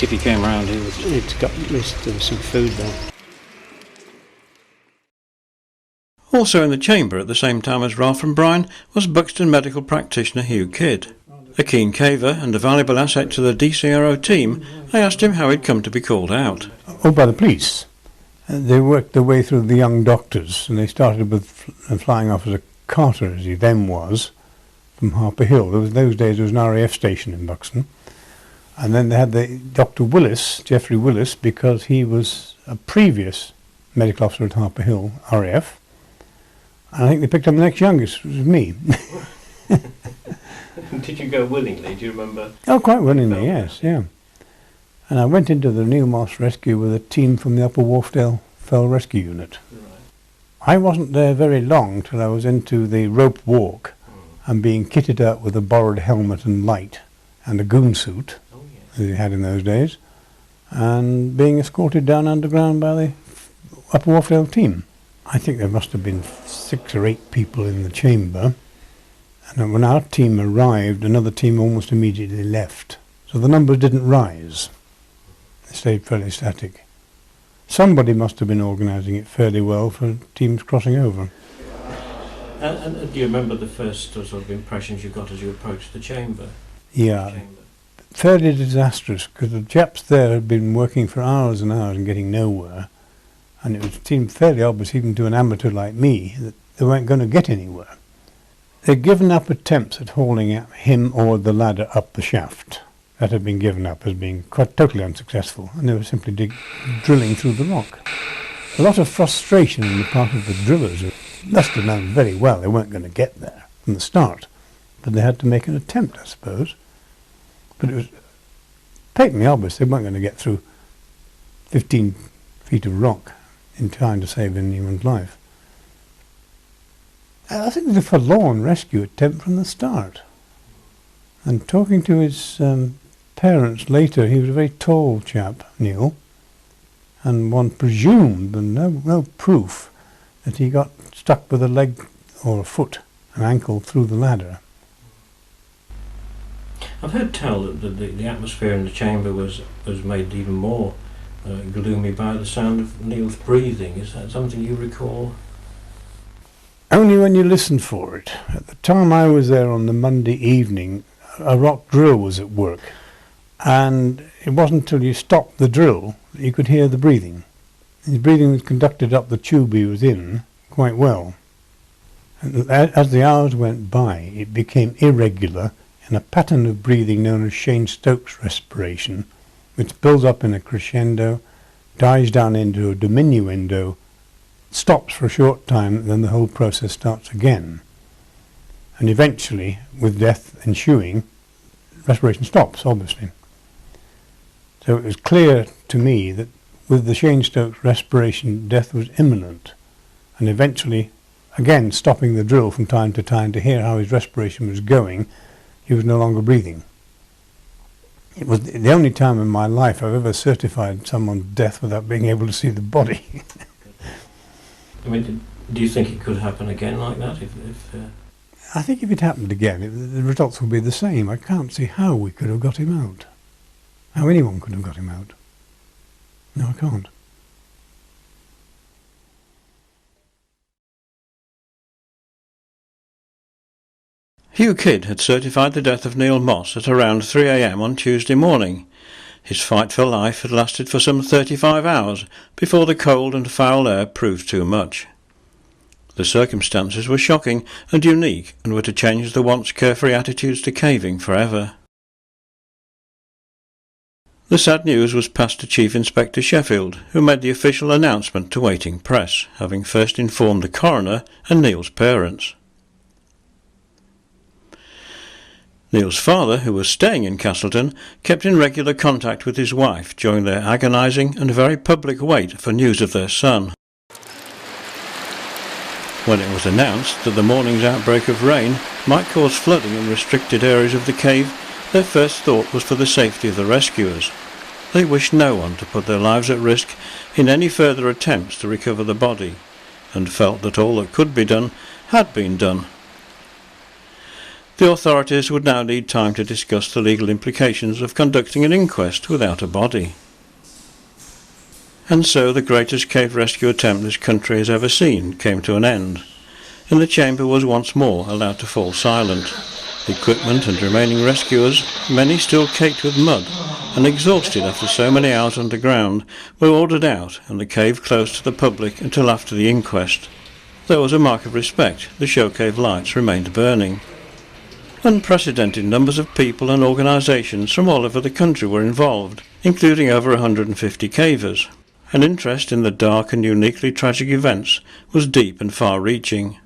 If he came round, he would... he'd got, at least there was some food there. Also in the chamber at the same time as Ralph and Brian was Buxton medical practitioner Hugh Kidd. A keen caver and a valuable asset to the DCRO team, I asked him how he'd come to be called out. Oh, by the police. They worked their way through the young doctors, and they started with flying officer Carter, as he then was, from Harper Hill. Those days there was an RAF station in Buxton. And then they had the Dr. Willis, Geoffrey Willis, because he was a previous medical officer at Harper Hill, RAF. And I think they picked up the next youngest, which was me. Did you go willingly? Do you remember? Oh, quite willingly, yes, yeah. And I went into the New Moss Rescue with a team from the Upper Wharfdale Fell Rescue Unit. Right. I wasn't there very long till I was into the rope walk and being kitted out with a borrowed helmet and light and a goon suit, as they had in those days, and being escorted down underground by the Upper Wharfdale team. I think there must have been 6 or 8 people in the chamber, and when our team arrived, another team almost immediately left. So the numbers didn't rise. They stayed fairly static. Somebody must have been organising it fairly well for teams crossing over. And do you remember the first sort of impressions you got as you approached the chamber? Yeah, fairly disastrous, because the chaps there had been working for hours and hours and getting nowhere, and it seemed fairly obvious even to an amateur like me that they weren't going to get anywhere. They'd given up attempts at hauling him or the ladder up the shaft. That had been given up as being quite totally unsuccessful, and they were simply drilling through the rock. A lot of frustration on the part of the drillers, who must have known very well they weren't going to get there from the start, but they had to make an attempt, I suppose. But it was patently obvious they weren't going to get through 15 feet of rock in time to save anyone's life. I think it was a forlorn rescue attempt from the start. And talking to his parents later, he was a very tall chap, Neil, and one presumed, and no proof, that he got stuck with a leg or a foot, an ankle, through the ladder. I've heard tell that the atmosphere in the chamber was made even more gloomy by the sound of Neil's breathing. Is that something you recall? Only when you listened for it. At the time I was there on the Monday evening, a rock drill was at work, and it wasn't until you stopped the drill that you could hear the breathing. His breathing was conducted up the tube he was in quite well. And as the hours went by, it became irregular in a pattern of breathing known as Shane-Stokes respiration, which builds up in a crescendo, dies down into a diminuendo, stops for a short time, then the whole process starts again. And eventually, with death ensuing, respiration stops, obviously. So it was clear to me that with the Shane-Stokes respiration, death was imminent, and eventually, again stopping the drill from time to time to hear how his respiration was going, he was no longer breathing. It was the only time in my life I've ever certified someone's death without being able to see the body. I mean, do you think it could happen again like that? I think if it happened again, the results would be the same. I can't see how we could have got him out. How anyone could have got him out. No, I can't. Hugh Kidd had certified the death of Neil Moss at around 3 a.m. on Tuesday morning. His fight for life had lasted for some 35 hours before the cold and foul air proved too much. The circumstances were shocking and unique and were to change the once carefree attitudes to caving forever. The sad news was passed to Chief Inspector Sheffield, who made the official announcement to waiting press, having first informed the coroner and Neil's parents. Neil's father, who was staying in Castleton, kept in regular contact with his wife during their agonising and very public wait for news of their son. When it was announced that the morning's outbreak of rain might cause flooding in restricted areas of the cave, their first thought was for the safety of the rescuers. They wished no one to put their lives at risk in any further attempts to recover the body, and felt that all that could be done had been done. The authorities would now need time to discuss the legal implications of conducting an inquest without a body. And so the greatest cave rescue attempt this country has ever seen came to an end, and the chamber was once more allowed to fall silent. Equipment and remaining rescuers, many still caked with mud and exhausted after so many hours underground, were ordered out and the cave closed to the public until after the inquest. Though as a mark of respect, the show cave lights remained burning. Unprecedented numbers of people and organisations from all over the country were involved, including over 150 cavers. An interest in the dark and uniquely tragic events was deep and far-reaching.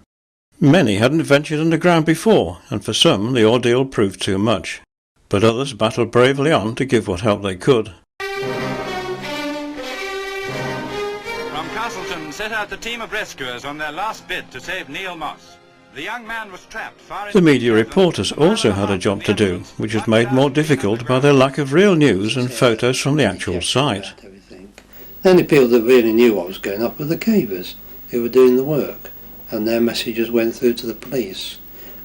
Many hadn't ventured underground before, and for some the ordeal proved too much. But others battled bravely on to give what help they could. From Castleton set out the team of rescuers on their last bid to save Neil Moss. The young man was trapped far in The media reporters also had a job to do, which was made more difficult by their lack of real news and photos from the actual site. The only people that really knew what was going on were the cavers who were doing the work, and their messages went through to the police,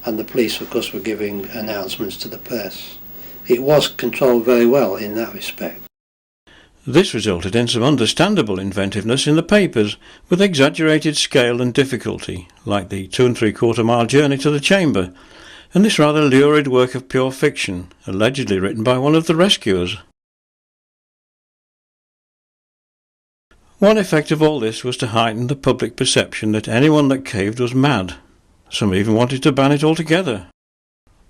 and the police of course were giving announcements to the press. It was controlled very well in that respect. This resulted in some understandable inventiveness in the papers, with exaggerated scale and difficulty, like the 2 3/4 mile journey to the chamber, and this rather lurid work of pure fiction, allegedly written by one of the rescuers. One effect of all this was to heighten the public perception that anyone that caved was mad. Some even wanted to ban it altogether.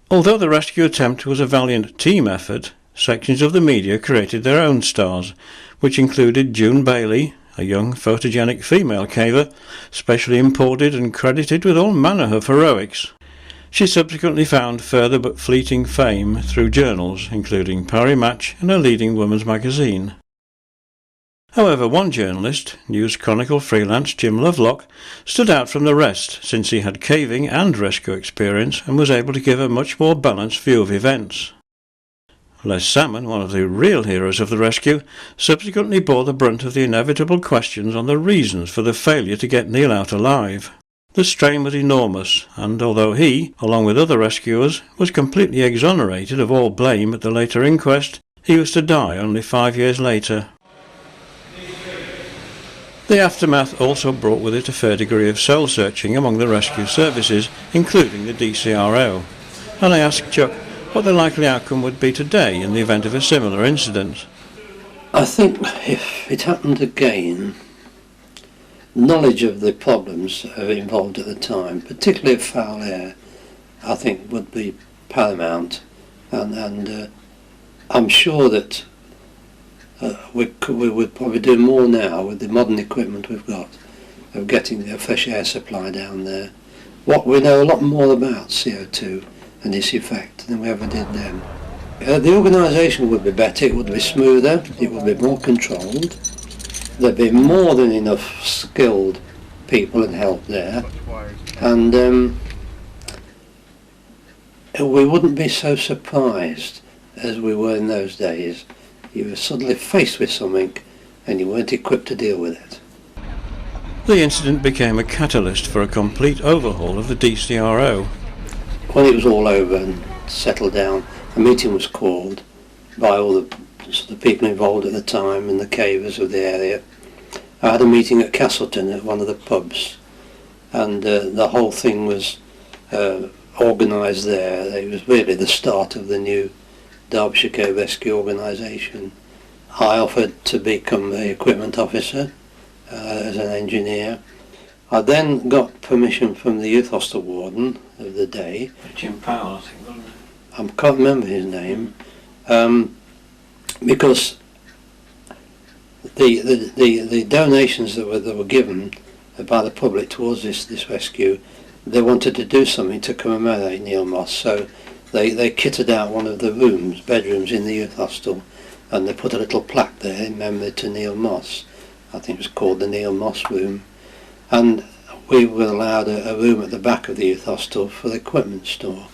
Although the rescue attempt was a valiant team effort, sections of the media created their own stars, which included June Bailey, a young photogenic female caver, specially imported and credited with all manner of heroics. She subsequently found further but fleeting fame through journals, including Parry Match and a leading women's magazine. However, one journalist, News Chronicle freelance Jim Lovelock, stood out from the rest since he had caving and rescue experience and was able to give a much more balanced view of events. Les Salmon, one of the real heroes of the rescue, subsequently bore the brunt of the inevitable questions on the reasons for the failure to get Neil out alive. The strain was enormous, and although he, along with other rescuers, was completely exonerated of all blame at the later inquest, he was to die only 5 years later. The aftermath also brought with it a fair degree of soul-searching among the rescue services, including the DCRO, and I asked Chuck what the likely outcome would be today in the event of a similar incident. I think if it happened again, knowledge of the problems involved at the time, particularly of foul air, I think would be paramount, and I'm sure that we would probably do more now with the modern equipment we've got of getting a fresh air supply down there. We know a lot more about CO2 and its effect than we ever did then. The organisation would be better, it would be smoother, it would be more controlled, there'd be more than enough skilled people and help there, and we wouldn't be so surprised as we were in those days, you were suddenly faced with something and you weren't equipped to deal with it. The incident became a catalyst for a complete overhaul of the DCRO. When it was all over and settled down, a meeting was called by all the people involved at the time and the cavers of the area. I had a meeting at Castleton at one of the pubs, and the whole thing was organised there. It was really the start of the new Derbyshire Cave Rescue organisation. I offered to become the equipment officer as an engineer. I then got permission from the youth hostel warden of the day. Jim Powell, I think, wasn't it? I can't remember his name, because the donations that were given by the public towards this rescue, they wanted to do something to commemorate Neil Moss, so they kitted out one of the bedrooms in the youth hostel, and they put a little plaque there in memory to Neil Moss. I think it was called the Neil Moss room, and we were allowed a room at the back of the youth hostel for the equipment store.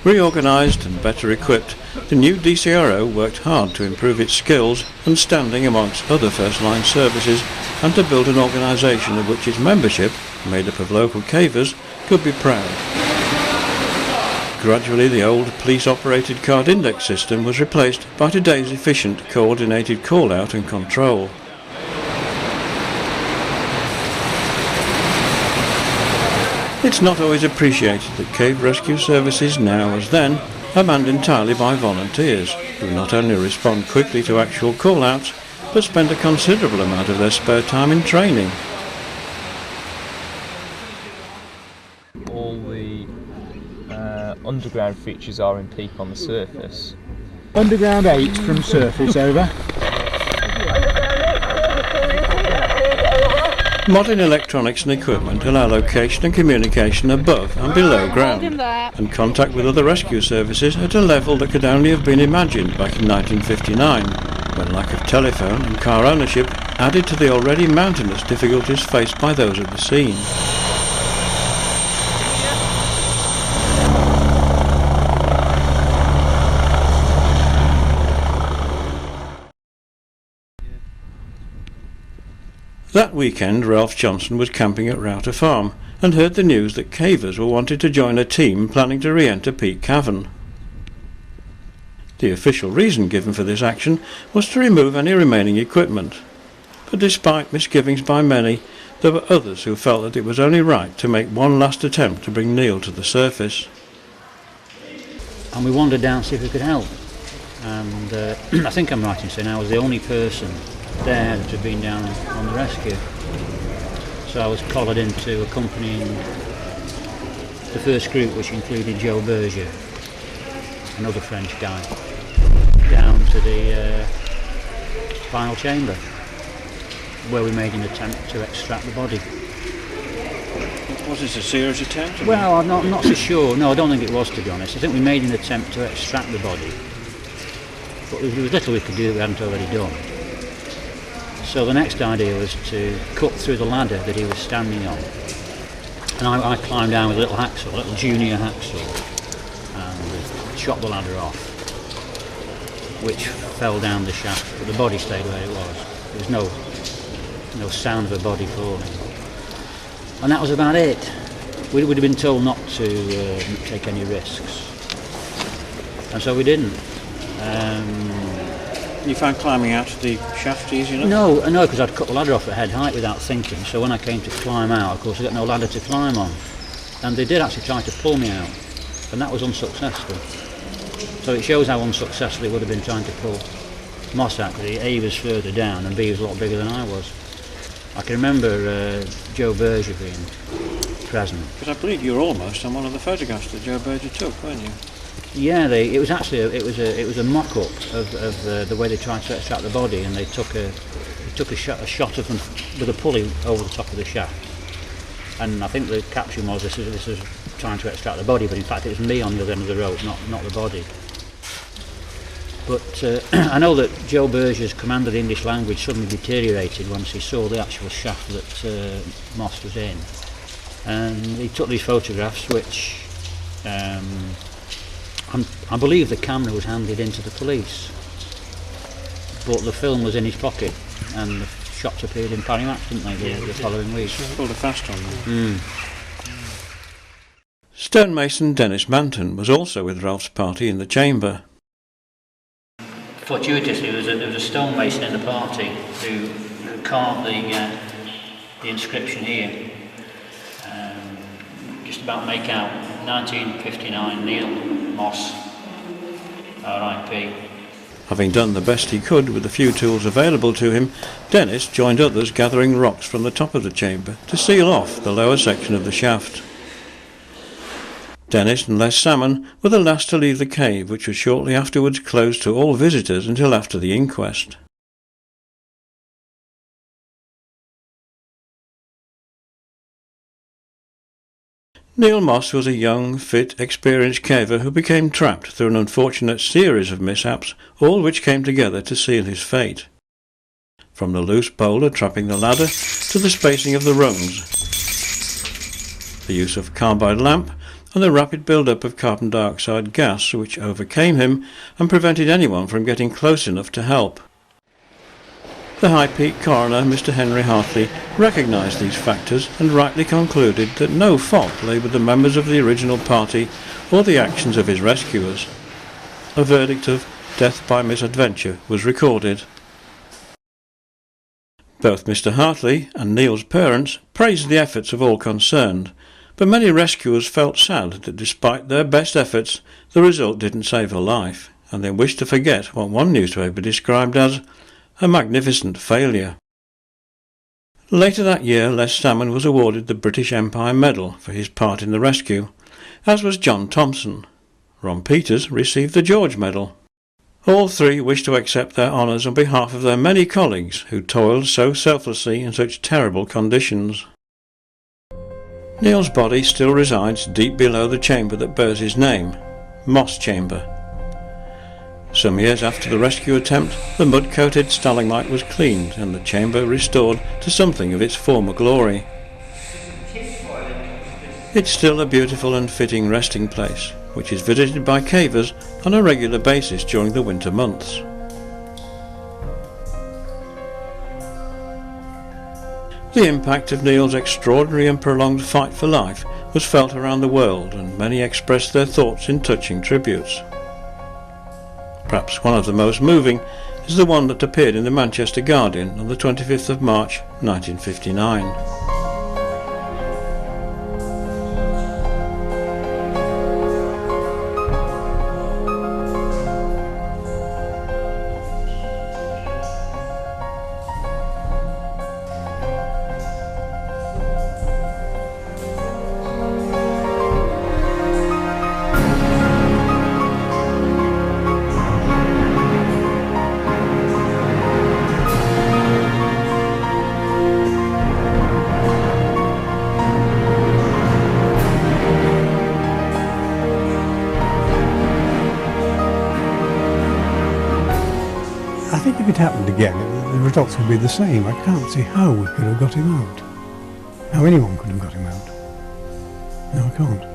Reorganised and better equipped, the new DCRO worked hard to improve its skills and standing amongst other first-line services, and to build an organisation of which its membership, made up of local cavers, could be proud. Gradually the old police-operated card index system was replaced by today's efficient, coordinated call-out and control. It's not always appreciated that cave rescue services now, as then, are manned entirely by volunteers, who not only respond quickly to actual call-outs, but spend a considerable amount of their spare time in training. All the underground features are in Peak on the surface. Underground 8 from surface, over. Modern electronics and equipment allow location and communication above and below ground, and contact with other rescue services at a level that could only have been imagined back in 1959, when lack of telephone and car ownership added to the already mountainous difficulties faced by those at the scene. That weekend, Ralph Johnson was camping at Router Farm and heard the news that cavers were wanted to join a team planning to re-enter Peak Cavern. The official reason given for this action was to remove any remaining equipment, but despite misgivings by many, there were others who felt that it was only right to make one last attempt to bring Neil to the surface. And we wandered down to see if we could help, and I think I'm right in saying I was the only person there that had been down on the rescue. So I was collared into accompanying the first group, which included Joe Berger, another French guy, down to the final chamber, where we made an attempt to extract the body. Was this a serious attempt? Well, I'm not so sure. No, I don't think it was, to be honest. I think we made an attempt to extract the body, but there was little we could do that we hadn't already done. So the next idea was to cut through the ladder that he was standing on. And I climbed down with a little hacksaw, a little junior hacksaw, and chopped the ladder off, which fell down the shaft, but the body stayed where it was. There was no sound of a body falling. And that was about it. We would have been told not to take any risks. And so we didn't. You found climbing out of the shaft easy enough? No, because I'd cut the ladder off at head height without thinking, so when I came to climb out, of course I got no ladder to climb on. And they did actually try to pull me out, and that was unsuccessful. So it shows how unsuccessful it would have been trying to pull Moss out, because A was further down and B was a lot bigger than I was. I can remember Joe Berger being present. Because I believe you were almost on one of the photographs that Joe Berger took, weren't you? Yeah, it was actually it was a mock-up of the way they tried to extract the body, and they took a shot of them with a pulley over the top of the shaft. And I think the caption was this is trying to extract the body, but in fact it was me on the other end of the rope, not the body. But I know that Joe Berger's command of the English language suddenly deteriorated once he saw the actual shaft that Moss was in. And he took these photographs, which I believe the camera was handed in to the police, but the film was in his pocket, and the shots appeared in Parrymatch, didn't they, the following week? Pulled a fast on them. Mm. Stonemason Dennis Manton was also with Ralph's party in the chamber. Fortuitously, there was a stonemason in the party who carved the inscription here. Just about make out 1959 Neil Moss, R.I.P. Having done the best he could with the few tools available to him, Dennis joined others gathering rocks from the top of the chamber to seal off the lower section of the shaft. Dennis and Les Salmon were the last to leave the cave, which was shortly afterwards closed to all visitors until after the inquest. Neil Moss was a young, fit, experienced caver who became trapped through an unfortunate series of mishaps, all which came together to seal his fate. From the loose boulder trapping the ladder to the spacing of the rungs, the use of carbide lamp, and the rapid build-up of carbon dioxide gas which overcame him and prevented anyone from getting close enough to help. The High Peak coroner, Mr. Henry Hartley, recognised these factors and rightly concluded that no fault lay with the members of the original party or the actions of his rescuers. A verdict of death by misadventure was recorded. Both Mr. Hartley and Neil's parents praised the efforts of all concerned, but many rescuers felt sad that despite their best efforts the result didn't save a life, and they wished to forget what one newspaper described as a magnificent failure. Later that year, Les Salmon was awarded the British Empire Medal for his part in the rescue, as was John Thompson. Ron Peters received the George Medal. All three wished to accept their honours on behalf of their many colleagues who toiled so selflessly in such terrible conditions. Neil's body still resides deep below the chamber that bears his name, Moss Chamber. Some years after the rescue attempt, the mud-coated stalagmite was cleaned and the chamber restored to something of its former glory. It's still a beautiful and fitting resting place, which is visited by cavers on a regular basis during the winter months. The impact of Neil's extraordinary and prolonged fight for life was felt around the world, and many expressed their thoughts in touching tributes. Perhaps one of the most moving is the one that appeared in the Manchester Guardian on the 25th of March 1959. I think if it happened again, the results would be the same. I can't see how we could have got him out. How anyone could have got him out. No, I can't.